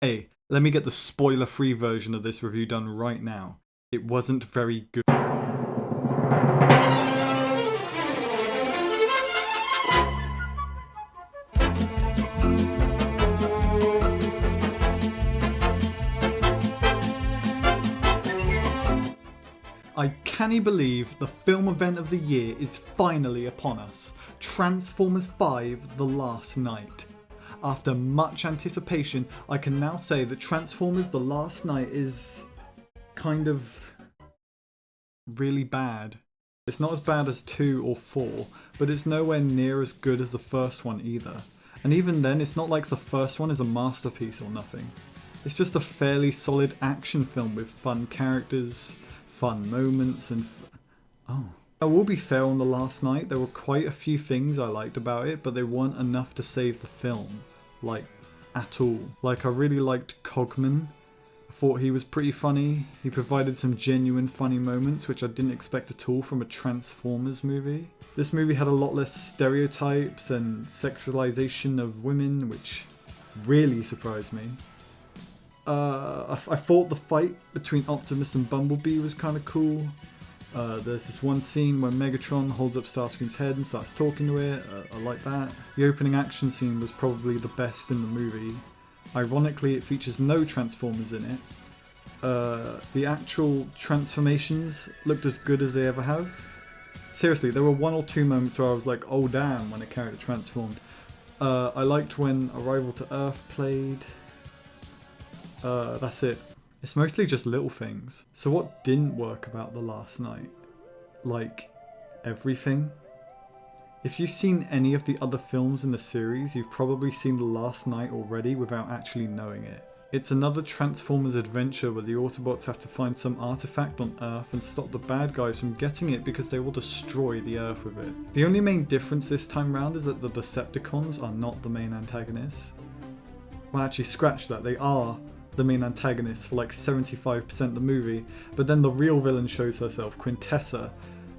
Hey, let me get the spoiler-free version of this review done right now. It wasn't very good. I can't believe the film event of the year is finally upon us. Transformers 5: The Last Night. After much anticipation, I can now say that Transformers: The Last Night is kind of really bad. It's not as bad as 2 or 4, but it's nowhere near as good as the first one either. And even then, it's not like the first one is a masterpiece or nothing. It's just a fairly solid action film with fun characters, fun moments, and I will be fair on The Last Night, there were quite a few things I liked about it, but they weren't enough to save the film. Like, at all. Like, I really liked Cogman. I thought he was pretty funny. He provided some genuine funny moments, which I didn't expect at all from a Transformers movie. This movie had a lot less stereotypes and sexualization of women, which really surprised me. I thought the fight between Optimus and Bumblebee was kind of cool. There's this one scene where Megatron holds up Starscream's head and starts talking to it. I like that. The opening action scene was probably the best in the movie. Ironically, it features no Transformers in it. The actual transformations looked as good as they ever have. Seriously, there were 1 or 2 moments where I was like, oh damn, when a character transformed. I liked when Arrival to Earth played. That's it. It's mostly just little things. So what didn't work about The Last Night? Like, everything? If you've seen any of the other films in the series, you've probably seen The Last Night already without actually knowing it. It's another Transformers adventure where the Autobots have to find some artifact on Earth and stop the bad guys from getting it because they will destroy the Earth with it. The only main difference this time round is that the Decepticons are not the main antagonists. Well, actually, scratch that, they are the main antagonist for like 75% of the movie, but then the real villain shows herself, Quintessa.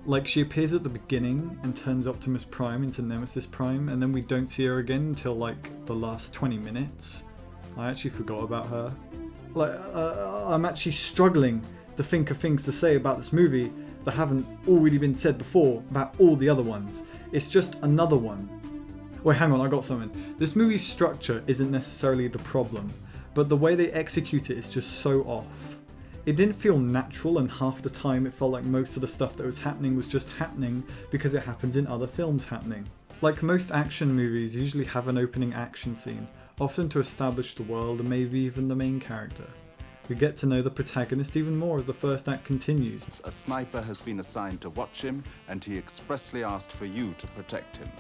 Like, she appears at the beginning and turns Optimus Prime into Nemesis Prime, and then we don't see her again until like the last 20 minutes. I actually forgot about her. Like, I'm actually struggling to think of things to say about this movie that haven't already been said before about all the other ones. It's just another one. Wait, hang on, I got something. This movie's structure isn't necessarily the problem, but the way they execute it is just so off. It didn't feel natural, and half the time it felt like most of the stuff that was happening was just happening because it happens in other films happening. Like most action movies usually have an opening action scene, often to establish the world and maybe even the main character. We get to know the protagonist even more as the first act continues. A sniper has been assigned to watch him, and he expressly asked for you to protect him.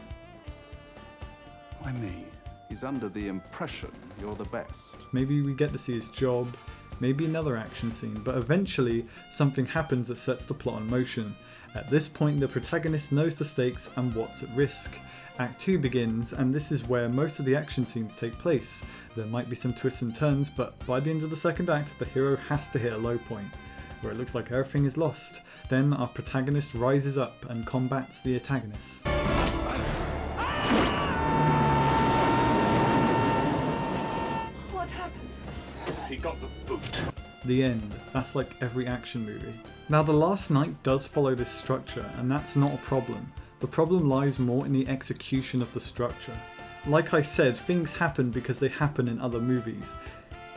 Why me? He's under the impression you're the best. Maybe we get to see his job, maybe another action scene, but eventually something happens that sets the plot in motion. At this point, the protagonist knows the stakes and what's at risk. Act 2 begins, and this is where most of the action scenes take place. There might be some twists and turns, but by the end of the second act, the hero has to hit a low point, where it looks like everything is lost. Then our protagonist rises up and combats the antagonist. He got the boot. The end. That's like every action movie. Now, The Last Night does follow this structure, and that's not a problem. The problem lies more in the execution of the structure. Like I said, things happen because they happen in other movies.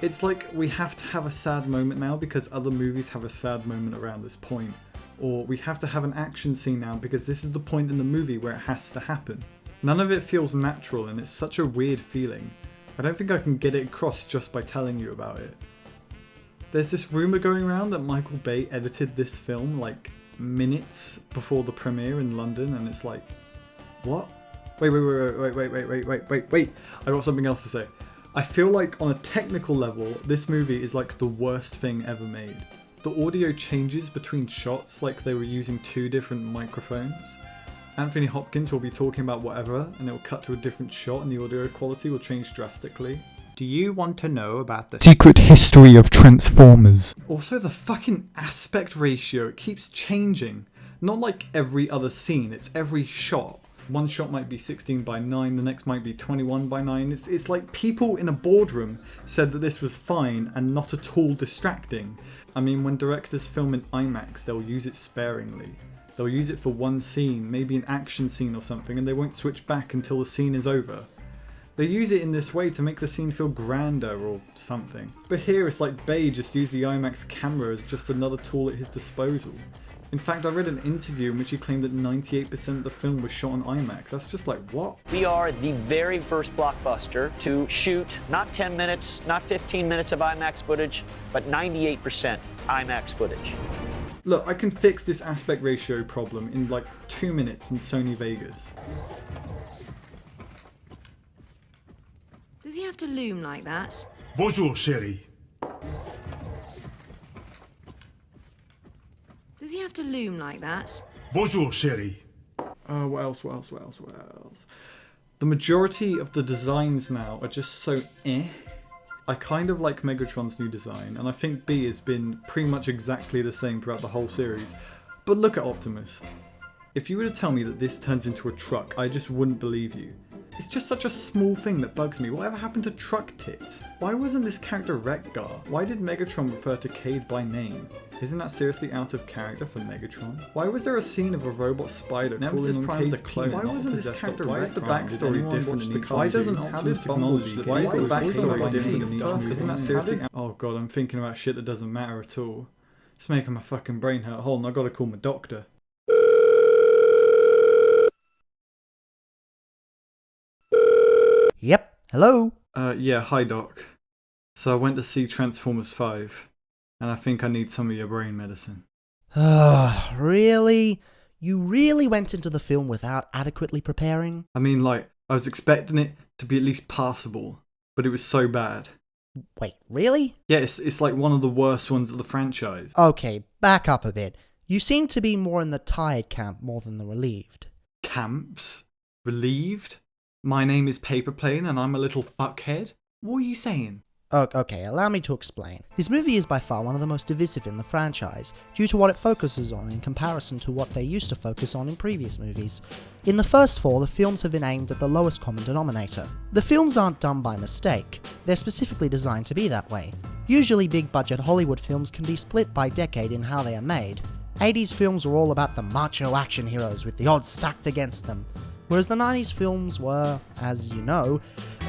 It's like we have to have a sad moment now because other movies have a sad moment around this point. Or we have to have an action scene now because this is the point in the movie where it has to happen. None of it feels natural, and it's such a weird feeling. I don't think I can get it across just by telling you about it. There's this rumour going around that Michael Bay edited this film like minutes before the premiere in London, and it's like, what? Wait, I got something else to say. I feel like on a technical level, this movie is like the worst thing ever made. The audio changes between shots like they were using 2 different microphones. Anthony Hopkins will be talking about whatever, and it will cut to a different shot and the audio quality will change drastically. Do you want to know about the secret history of Transformers? Also, the fucking aspect ratio, it keeps changing. Not like every other scene, it's every shot. one shot might be 16:9, the next might be 21:9. It's like people in a boardroom said that this was fine and not at all distracting. I mean, when directors film in IMAX, they'll use it sparingly. They'll use it for one scene, maybe an action scene or something, and they won't switch back until the scene is over. They use it in this way to make the scene feel grander or something. But here it's like Bay just used the IMAX camera as just another tool at his disposal. In fact, I read an interview in which he claimed that 98% of the film was shot on IMAX. That's just like, what? We are the very first blockbuster to shoot not 10 minutes, not 15 minutes of IMAX footage, but 98% IMAX footage. Look, I can fix this aspect ratio problem in like 2 minutes in Sony Vegas. Does he have to loom like that? Bonjour, chérie. Does he have to loom like that? Bonjour, chérie. What else? The majority of the designs now are just so eh. I kind of like Megatron's new design, and I think B has been pretty much exactly the same throughout the whole series. But look at Optimus. If you were to tell me that this turns into a truck, I just wouldn't believe you. It's just such a small thing that bugs me. Whatever happened to truck tits? Why wasn't this character Wreck-Gar? Why did Megatron refer to Cade by name? Isn't that seriously out of character for Megatron? Why was there a scene of a robot spider crawling on Cade's clone? Why wasn't this character Why is the backstory different in each? Why doesn't Optimus acknowledge that? Why is the backstory different in each movie? Isn't that seriously? Oh god, I'm thinking about shit that doesn't matter at all. It's making my fucking brain hurt. Hold on, I gotta call my doctor. Yep. Hello? Yeah, hi doc. So I went to see Transformers 5, and I think I need some of your brain medicine. Really? You really went into the film without adequately preparing? I mean, like, I was expecting it to be at least passable, but it was so bad. Wait, really? Yeah, it's like one of the worst ones of the franchise. Okay, back up a bit. You seem to be more in the tired camp more than the relieved. Camps? Relieved? My name is PaperPlane and I'm a little fuckhead? What are you saying? Okay, allow me to explain. This movie is by far one of the most divisive in the franchise, due to what it focuses on in comparison to what they used to focus on in previous movies. In the first four, the films have been aimed at the lowest common denominator. The films aren't done by mistake, they're specifically designed to be that way. Usually big budget Hollywood films can be split by decade in how they are made. 80s films were all about the macho action heroes with the odds stacked against them, whereas the 90s films were, as you know,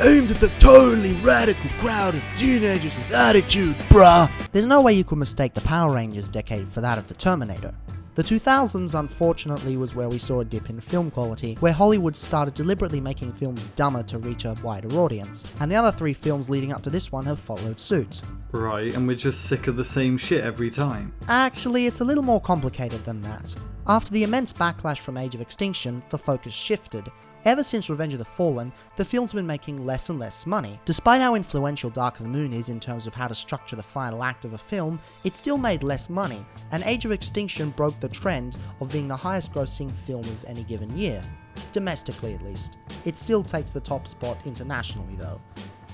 aimed at the totally radical crowd of teenagers with attitude, bruh. There's no way you could mistake the Power Rangers decade for that of the Terminator. The 2000s, unfortunately, was where we saw a dip in film quality, where Hollywood started deliberately making films dumber to reach a wider audience, and the other three films leading up to this one have followed suit. Right, and we're just sick of the same shit every time. Actually, it's a little more complicated than that. After the immense backlash from Age of Extinction, the focus shifted. Ever since Revenge of the Fallen, the film's been making less and less money. Despite how influential Dark of the Moon is in terms of how to structure the final act of a film, it still made less money, and Age of Extinction broke the trend of being the highest grossing film of any given year. Domestically at least. It still takes the top spot internationally though.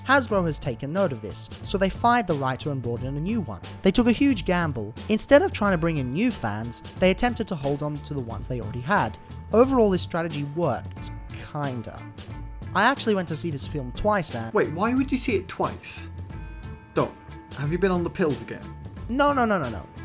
Hasbro has taken note of this, so they fired the writer and brought in a new one. They took a huge gamble. Instead of trying to bring in new fans, they attempted to hold on to the ones they already had. Overall, this strategy worked. Kinda. I actually went to see this film twice and... Wait, why would you see it twice? Doc, have you been on the pills again? No.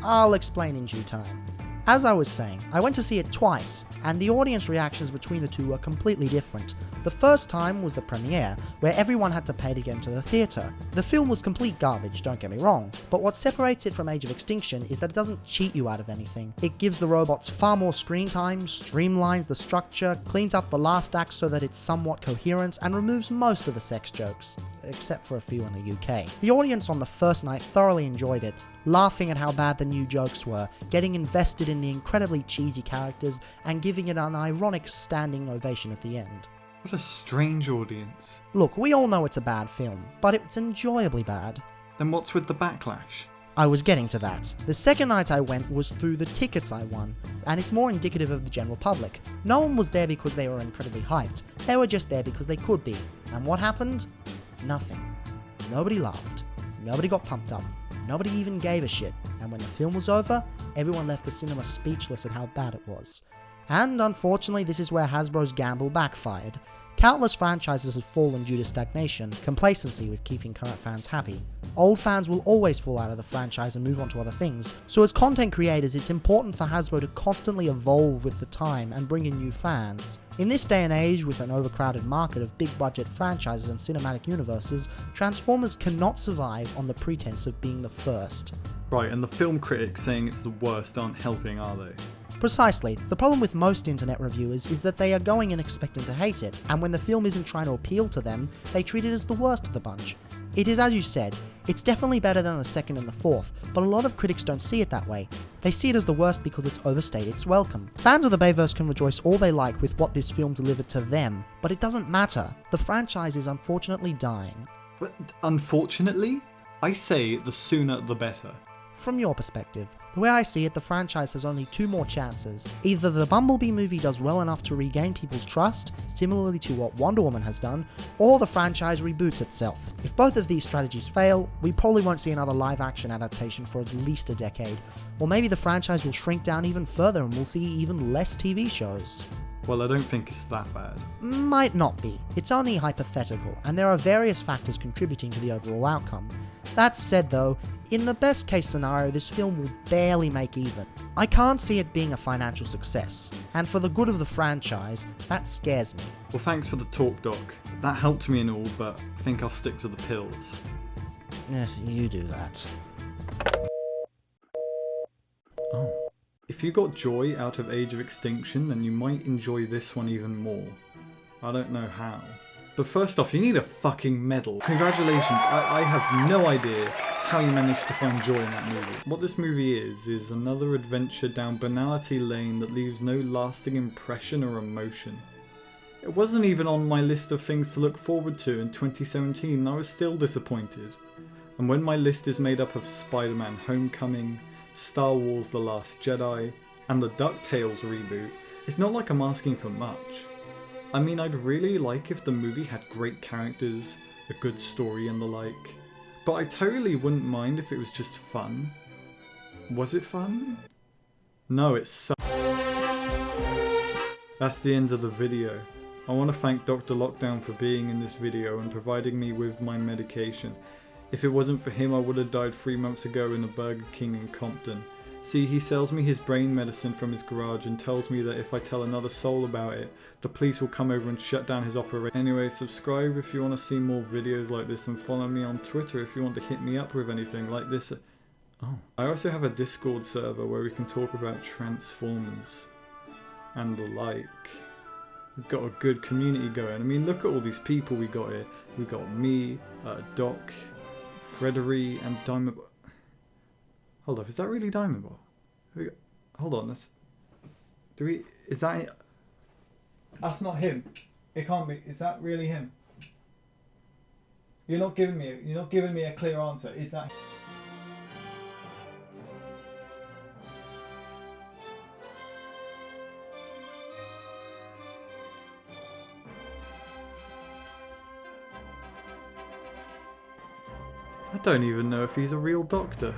I'll explain in due time. As I was saying, I went to see it twice, and the audience reactions between the two were completely different. The first time was the premiere, where everyone had to pay to get into the theatre. The film was complete garbage, don't get me wrong, but what separates it from Age of Extinction is that it doesn't cheat you out of anything. It gives the robots far more screen time, streamlines the structure, cleans up the last act so that it's somewhat coherent, and removes most of the sex jokes, except for a few in the UK. The audience on the first night thoroughly enjoyed it, laughing at how bad the new jokes were, getting invested in the incredibly cheesy characters, and giving it an ironic standing ovation at the end. What a strange audience. Look, we all know it's a bad film, but it's enjoyably bad. Then what's with the backlash? I was getting to that. The second night I went was through the tickets I won, and it's more indicative of the general public. No one was there because they were incredibly hyped, they were just there because they could be. And what happened? Nothing. Nobody laughed, nobody got pumped up, nobody even gave a shit, and when the film was over, everyone left the cinema speechless at how bad it was. And unfortunately, this is where Hasbro's gamble backfired. Countless franchises have fallen due to stagnation, complacency with keeping current fans happy. Old fans will always fall out of the franchise and move on to other things, so as content creators it's important for Hasbro to constantly evolve with the time and bring in new fans. In this day and age, with an overcrowded market of big budget franchises and cinematic universes, Transformers cannot survive on the pretense of being the first. Right, and the film critics saying it's the worst aren't helping, are they? Precisely. The problem with most internet reviewers is that they are going in expecting to hate it, and when the film isn't trying to appeal to them, they treat it as the worst of the bunch. It is, as you said, it's definitely better than the second and the fourth, but a lot of critics don't see it that way. They see it as the worst because it's overstated its welcome. Fans of the Bayverse can rejoice all they like with what this film delivered to them, but it doesn't matter. The franchise is unfortunately dying. But unfortunately, I say the sooner the better. From your perspective, the way I see it, the franchise has only two more chances. Either the Bumblebee movie does well enough to regain people's trust, similarly to what Wonder Woman has done, or the franchise reboots itself. If both of these strategies fail, we probably won't see another live-action adaptation for at least a decade. Or maybe the franchise will shrink down even further and we'll see even less TV shows. Well, I don't think it's that bad. Might not be. It's only hypothetical, and there are various factors contributing to the overall outcome. That said though, in the best case scenario, this film will barely make even. I can't see it being a financial success, and for the good of the franchise, that scares me. Well, thanks for the talk, Doc. That helped me and all, but I think I'll stick to the pills. You do that. Oh. If you got joy out of Age of Extinction, then you might enjoy this one even more. I don't know how. But first off, you need a fucking medal. Congratulations, I have no idea how you managed to find joy in that movie. What this movie is another adventure down banality lane that leaves no lasting impression or emotion. It wasn't even on my list of things to look forward to in 2017, and I was still disappointed. And when my list is made up of Spider-Man Homecoming, Star Wars The Last Jedi, and the DuckTales reboot, it's not like I'm asking for much. I mean, I'd really like if the movie had great characters, a good story and the like, but I totally wouldn't mind if it was just fun. Was it fun? No, it sucked. That's the end of the video. I want to thank Dr. Lockdown for being in this video and providing me with my medication. If it wasn't for him, I would have died 3 months ago in a Burger King in Compton. See, he sells me his brain medicine from his garage and tells me that if I tell another soul about it, the police will come over and shut down his operation. Anyway, subscribe if you want to see more videos like this, and follow me on Twitter if you want to hit me up with anything like this. Oh, I also have a Discord server where we can talk about Transformers and the like. We've got a good community going. I mean, look at all these people we got here. We got me, Doc, Frederick, and Diamond. Hold up, is that really Diamond Ball? Hold on, is that... That's not him. It can't be. Is that really him? You're not giving me a clear answer. Is that... I don't even know if he's a real doctor.